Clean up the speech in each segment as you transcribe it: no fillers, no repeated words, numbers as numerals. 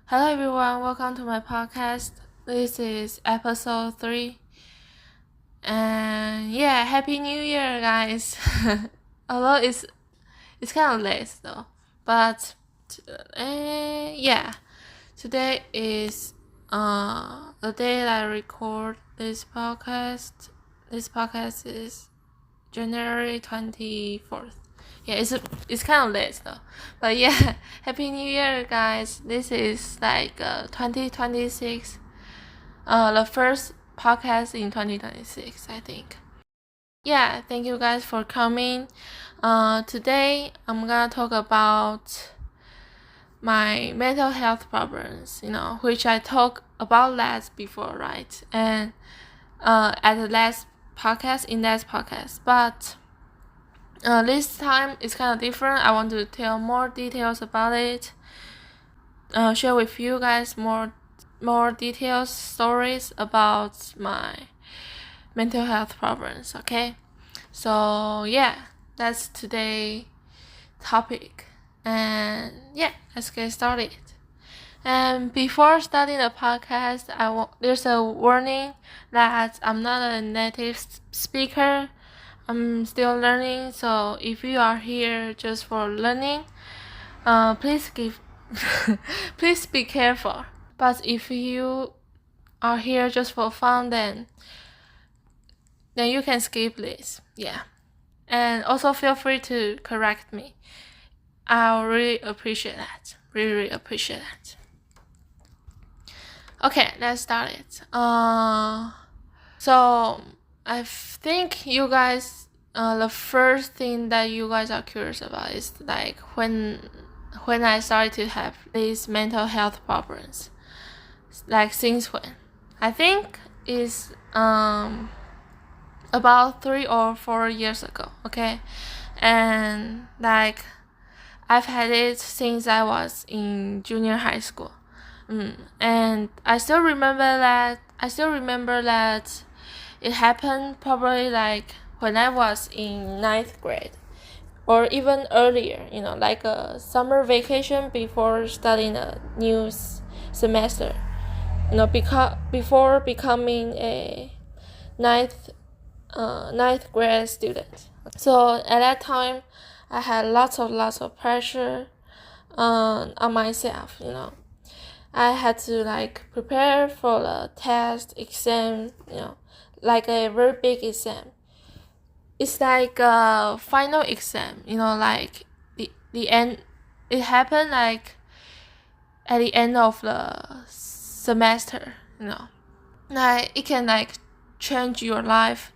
Hello everyone, welcome to my podcast. This is episode 3. And yeah, Happy New Year guys. Although it's kind of late though. But yeah, today is the day that I record this podcast. This podcast is January 24th. Yeah, it's kind of late though, but yeah, Happy New Year, guys! This is like 2026, the first podcast in 2026, I think. Yeah, thank you guys for coming. Today I'm gonna talk about my mental health problems, which I talked about last before, right? And at the last podcast, but this time it's kind of different. I want to tell more details about it. Share with you guys more details, stories about my mental health problems. Okay, so yeah, that's today's topic, and yeah, let's get started. And before starting the podcast, there's a warning that I'm not a native speaker. I'm still learning, so if you are here just for learning, please please be careful. But if you are here just for fun, then you can skip this. Yeah, and also feel free to correct me. I'll really appreciate that. Really appreciate that. Okay, let's start it. So I think you guys, the first thing that you guys are curious about is like when I started to have these mental health problems. Like since when? I think it's about 3 or 4 years ago. Okay, and like I've had it since I was in junior high school. And I still remember that. It happened probably like when I was in 9th grade or even earlier, like a summer vacation before starting a new semester, before becoming a ninth grade student. So at that time, I had lots of pressure on myself, I had to like prepare for the test exam, like a very big exam. It's like a final exam, like the end. It happened like at the end of the semester, like it can like change your life.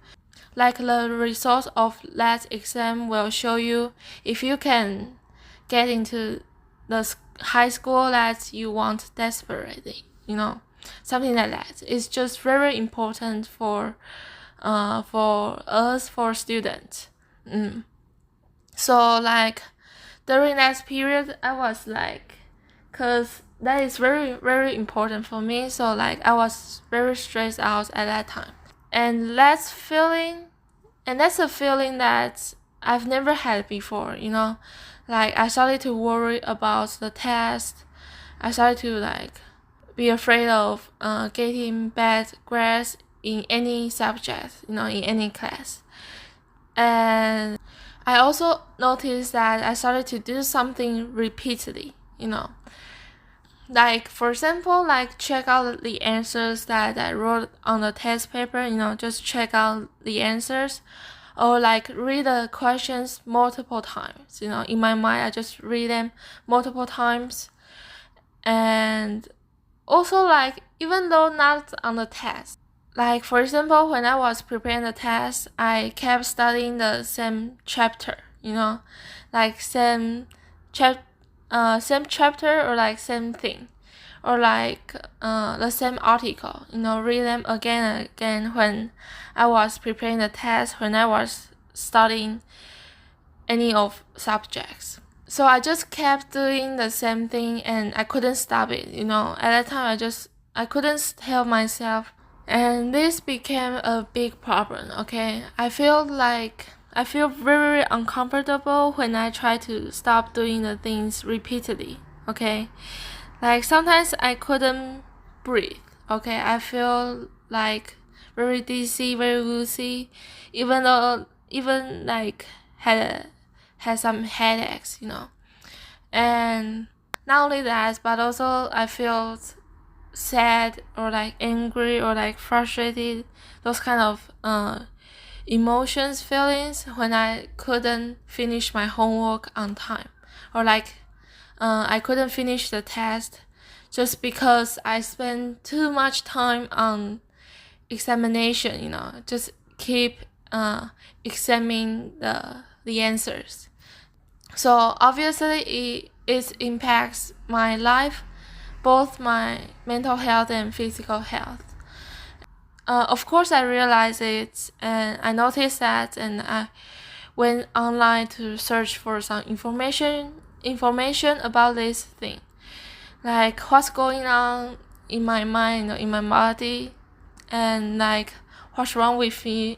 Like the results of that exam will show you if you can get into the high school that you want desperately, something like that. It's just very important for us, for students. So like during that period, I was like, cause that is very important for me. So like I was very stressed out at that time, and that's a feeling that I've never had before. Like I started to worry about the test. I started to like be afraid of getting bad grades in any subject, in any class. And I also noticed that I started to do something repeatedly, Like for example, like check out the answers that I wrote on the test paper, just check out the answers. Or like read the questions multiple times. In my mind, I just read them multiple times. And also like, even though not on the test, like for example, when I was preparing the test, I kept studying the same chapter, like same chapter or like same thing. Or like the same article, read them again and again when I was preparing the test, when I was studying any of subjects. So I just kept doing the same thing and I couldn't stop it, At that time I couldn't help myself, and this became a big problem, okay? I feel very uncomfortable when I try to stop doing the things repeatedly, okay? Like sometimes I couldn't breathe. Okay, I feel like very dizzy, very woozy, even like had some headaches, And not only that, but also I felt sad or like angry or like frustrated. Those kind of emotions, feelings when I couldn't finish my homework on time, or like I couldn't finish the test just because I spent too much time on examination, just keep examining the answers. So obviously it impacts my life, both my mental health and physical health. Of course, I realized it, and I noticed that, and I went online to search for some information about this thing, like what's going on in my mind, in my body, and like what's wrong with me,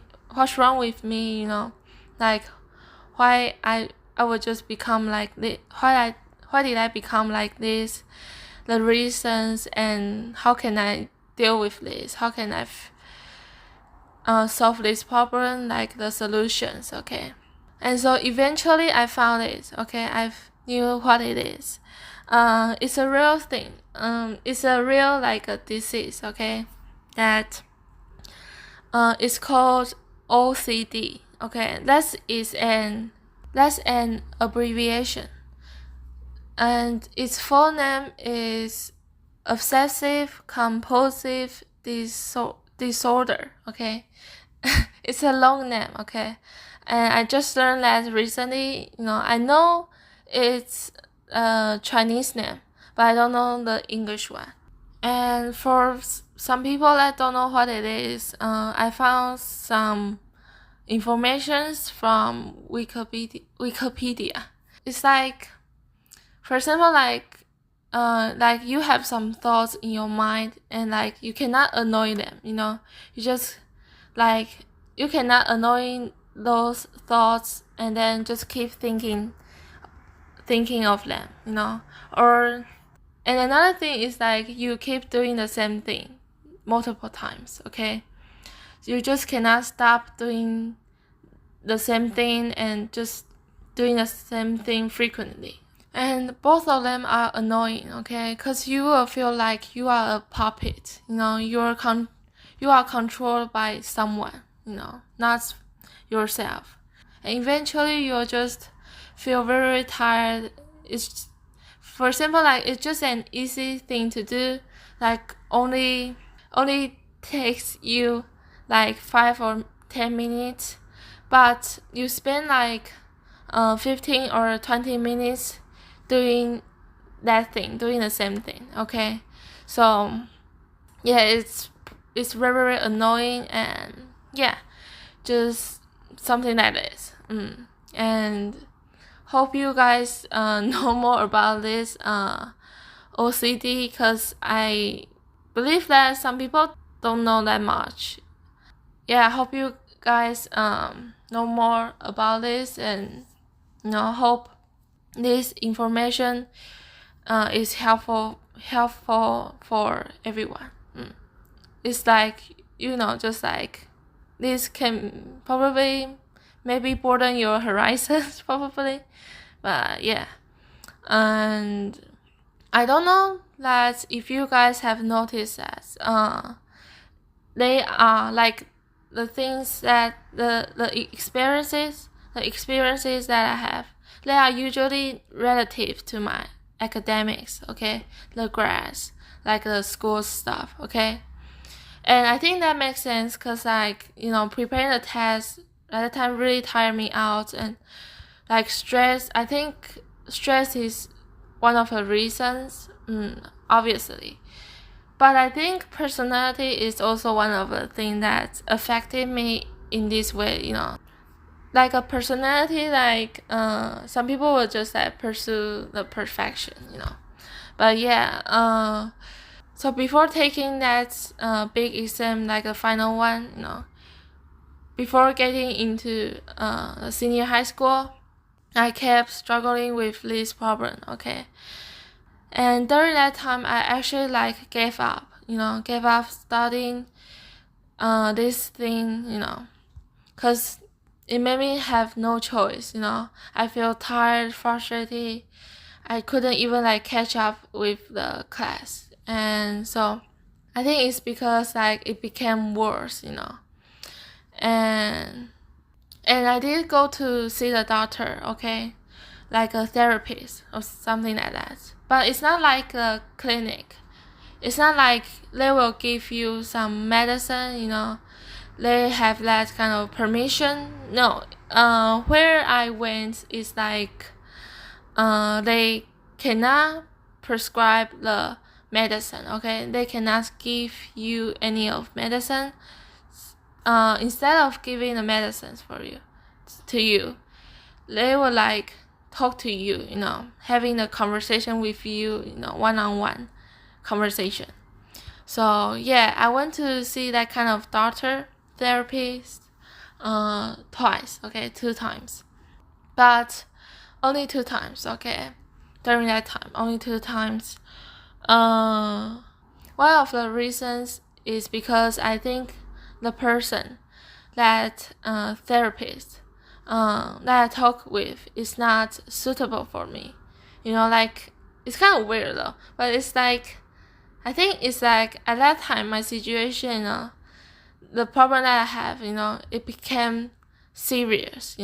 like why I would just become like this, why did I become like this, the reasons, and how can I deal with this, how can I solve this problem, like the solutions. Okay, and so eventually I found it. Okay, I knew what it is. It's a real thing. It's a real like a disease. Okay, that it's called OCD. Okay, that's an abbreviation, and its full name is obsessive compulsive disorder. Okay, it's a long name. Okay, and I just learned that recently. I know it's a Chinese name, but I don't know the English one. And for some people that don't know what it is, I found some informations from Wikipedia. It's like, for example, like you have some thoughts in your mind, and like you cannot annoy them. You just like you cannot annoy those thoughts, and then just keep thinking of them. Or and another thing is like you keep doing the same thing multiple times. Okay, you just cannot stop doing the same thing and just doing the same thing frequently. And both of them are annoying. Okay, because you will feel like you are a puppet. You are controlled by someone. Not yourself. And eventually you'll just feel very tired. For example, like it's just an easy thing to do, like only takes you like 5 or 10 minutes, but you spend like 15 or 20 minutes doing the same thing. Okay, so yeah, it's very, very annoying, and yeah, just something like this. And hope you guys know more about this OCD, because I believe that some people don't know that much. Yeah, I hope you guys know more about this, and hope this information is helpful for everyone. It's like just like this can probably maybe broaden your horizons probably, but yeah. And I don't know that if you guys have noticed that they are like the things that the experiences that I have, they are usually relative to my academics. Okay, the grades, like the school stuff. Okay, and I think that makes sense, because like preparing the test at the time really tired me out, and like stress. I think stress is one of the reasons, obviously. But I think personality is also one of the things that affected me in this way. Like a personality, like some people will just like pursue the perfection. But yeah, so before taking that big exam, like a final one, before getting into senior high school, I kept struggling with this problem. Okay, And during that time, I actually like gave up studying this thing, because it made me have no choice. I feel tired, frustrated. I couldn't even like catch up with the class, and so I think it's because like it became worse, and I did go to see the doctor, okay, like a therapist or something like that. But it's not like a clinic. It's not like they will give you some medicine, they have that kind of permission. No, where I went is like they cannot prescribe the medicine, okay? They cannot give you any of medicine. Instead of giving the medicines to you, they will like talk to you, having a conversation with you, one-on-one conversation. So yeah, I went to see that kind of doctor, therapist, twice, okay, 2 times. But only 2 times, okay? During that time, only 2 times. One of the reasons is because I think the person, that therapist, that I talk with is not suitable for me. Like, it's kind of weird though, but it's like, I think it's like at that time, my situation, the problem that I have, it became serious,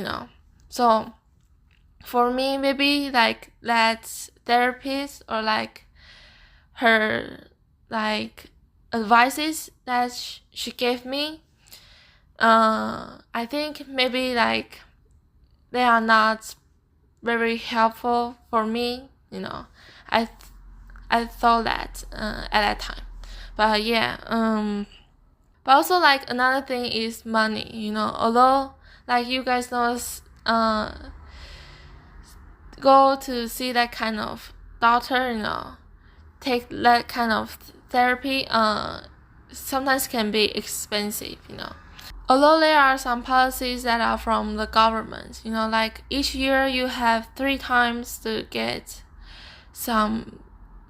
So for me, maybe like that therapist or like her like advices that she gave me, I think maybe like they are not very helpful for me. I thought that at that time, but yeah. But also like another thing is money. Although like you guys know, go to see that kind of doctor, take that kind of therapy, sometimes can be expensive. Although there are some policies that are from the government, like each year you have 3 times to get some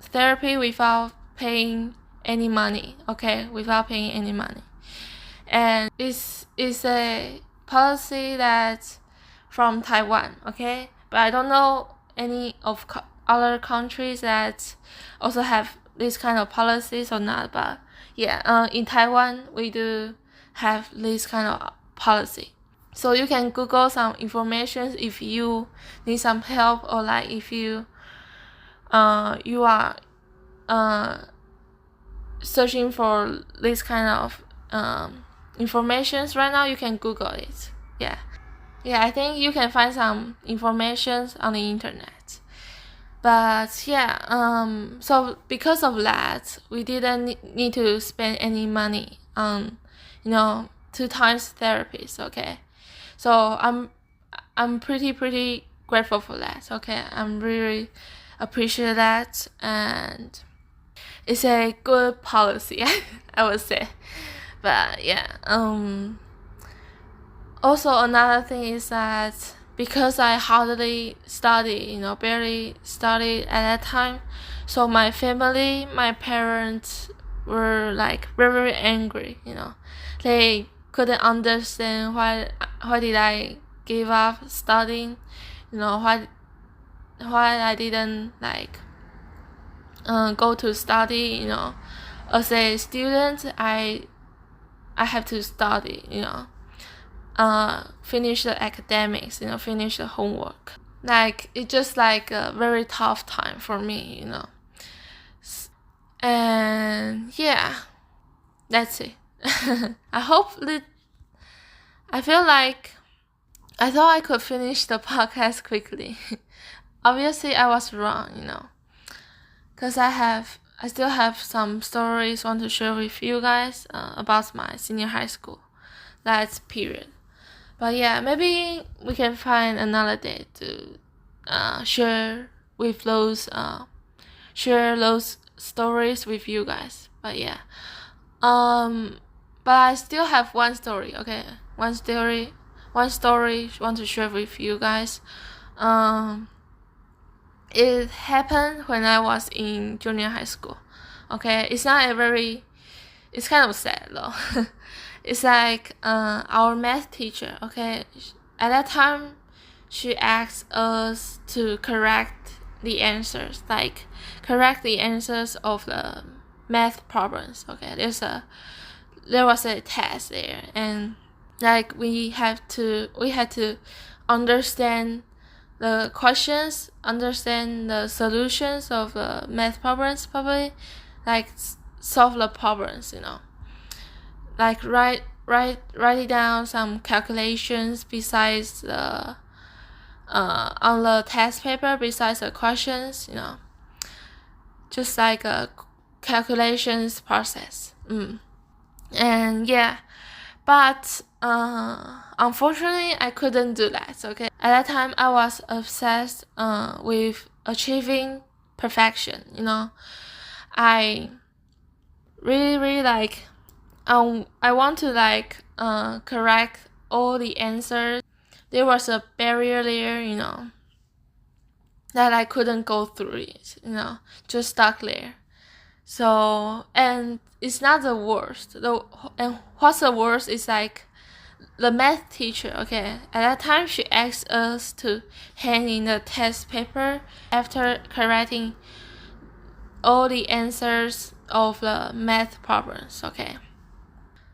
therapy without paying any money, okay, without paying any money. And it's a policy that's from Taiwan, okay, but I don't know any of other countries that also have this kind of policies or not. But yeah, in Taiwan we do have this kind of policy, so you can Google some information if you need some help, or like if you are searching for this kind of informations right now, you can Google it. Yeah, I think you can find some information on the internet. But yeah, so because of that, we didn't need to spend any money on 2 times therapies, okay? So I'm pretty grateful for that, okay? I'm really appreciate that, and it's a good policy, I would say. But yeah, also another thing is that because I hardly study, barely studied at that time, so my family, my parents were like very angry. They couldn't understand why did I give up studying, why I didn't like go to study. As a student, I have to study, finish the academics, finish the homework. Like, it's just like a very tough time for me, And yeah, that's it. I feel like I thought I could finish the podcast quickly. Obviously, I was wrong, because I still have some stories want to share with you guys about my senior high school, that period. But yeah, maybe we can find another day to share those stories with you guys. But yeah, but I still have one story. Okay, one story want to share with you guys. it happened when I was in junior high school. Okay, it's not a very, it's kind of sad though. It's like our math teacher. Okay, at that time, she asked us to correct the answers, like correct the answers of the math problems. Okay, there was a test there, and like we had to understand the questions, understand the solutions of the math problems, probably like solve the problems, like write it down some calculations besides the on the test paper besides the questions, just like a calculations process. And yeah, but unfortunately I couldn't do that. Okay, at that time I was obsessed with achieving perfection. I really like I want to like correct all the answers. There was a barrier there, that I couldn't go through it, just stuck there. So, and it's not the worst. And what's the worst is like the math teacher, okay, at that time she asked us to hand in the test paper after correcting all the answers of the math problems, okay.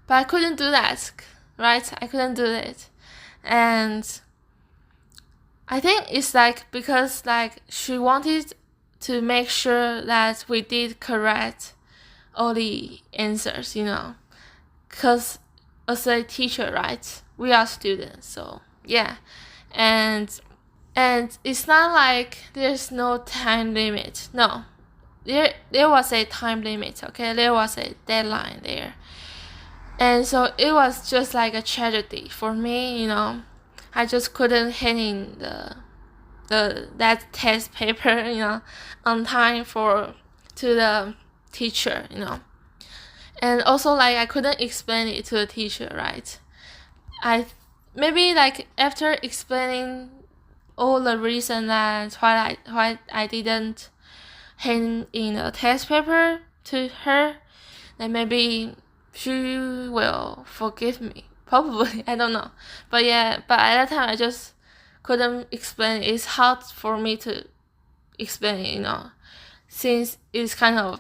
But I couldn't do that, right? I couldn't do it. And I think it's like because like she wanted to make sure that we did correct all the answers, because as a teacher, right, we are students, so yeah. And it's not like there's no time limit. No, there was a time limit. Okay, there was a deadline there, and so it was just like a tragedy for me. I just couldn't hand in that test paper, on time to the teacher, and also like I couldn't explain it to the teacher, right? I maybe like after explaining all the reason that why I didn't hand in a test paper to her, then maybe she will forgive me. Probably, I don't know. But yeah, but at that time I just couldn't explain it. It's hard for me to explain it, since it's kind of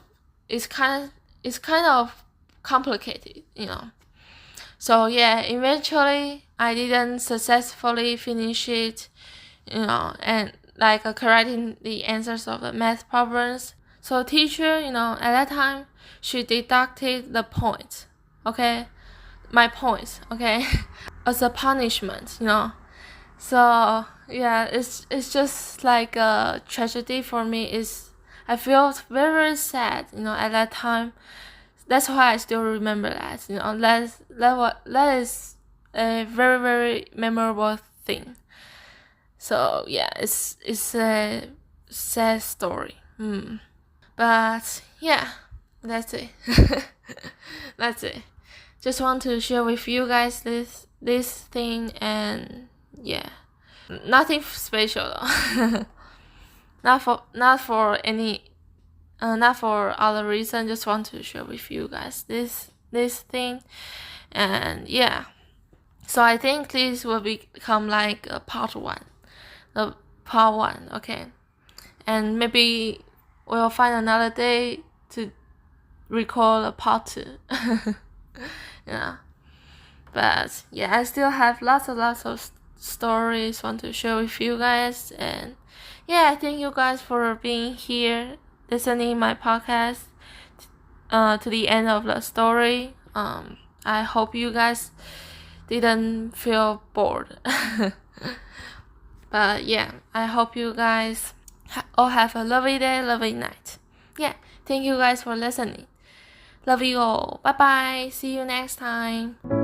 complicated, So yeah, eventually I didn't successfully finish it, and like correcting the answers of the math problems. So teacher, at that time she deducted the points, okay, my points, okay, as a punishment, So yeah, it's just like a tragedy for me. I felt very, very sad, at that time. That's why I still remember that. That is a very, very memorable thing. So yeah, it's a sad story. But yeah, that's it. That's it. Just want to share with you guys this thing, and yeah, nothing special though. not for any not for other reason. Just want to share with you guys this thing, and yeah. So I think this will become like a part 1, the part 1, okay. And maybe we'll find another day to record a part 2. Yeah. But yeah, I still have lots of stories want to share with you guys, and yeah, thank you guys for being here, listening my podcast to the end of the story. I hope you guys didn't feel bored. But yeah, I hope you guys all have a lovely day, lovely night. Yeah, thank you guys for listening. Love you all. Bye bye. See you next time.